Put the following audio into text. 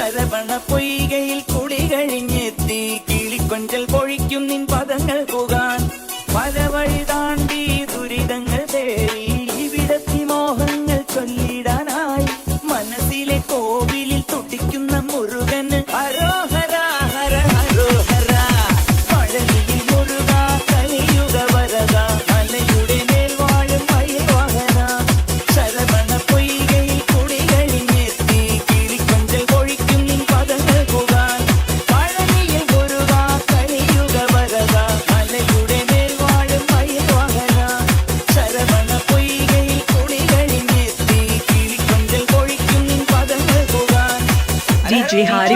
ശരവണ പൊയ്കയിൽ കുടി കഴിഞ്ഞെത്തി കിളിക്കൊഞ്ചൽ പൊഴിക്കും നിൻ പദങ്ങൾ പുകാൻ പല വഴി താണ്ടി ദുരിതങ്ങൾ തേടി ഇവിടത്തി മോഹങ്ങൾ ചൊല്ലിടാനായി മനസ്സിലെ കോവിലിൽ തുടിക്കുന്ന മുരുകന് ഹരോഹര ഹര ഹരോഹര പഴനിയിൽ മുരുക കലിയുഗ വരദ മലയുടെ മേൽ വാഴും മയിൽവാഹന ശരവണ പൊയ്കയിൽ കുടി കഴിഞ്ഞെത്തി കിളിക്കൊഞ്ചൽ പൊഴിക്കും നിൻ പദങ്ങൾ പുകാൻ പഴനിയിൽ മുരുക കലിയുഗ വരദ മലയുടെ മേൽ വാഴും മയിൽവാഹന ശരവണ പൊയ്കയിൽ കുടി കഴിഞ്ഞെത്തി കിളിക്കൊഞ്ചൽ പൊഴിക്കും നിൻ പദങ്ങൾ പുകാൻ DJ Hari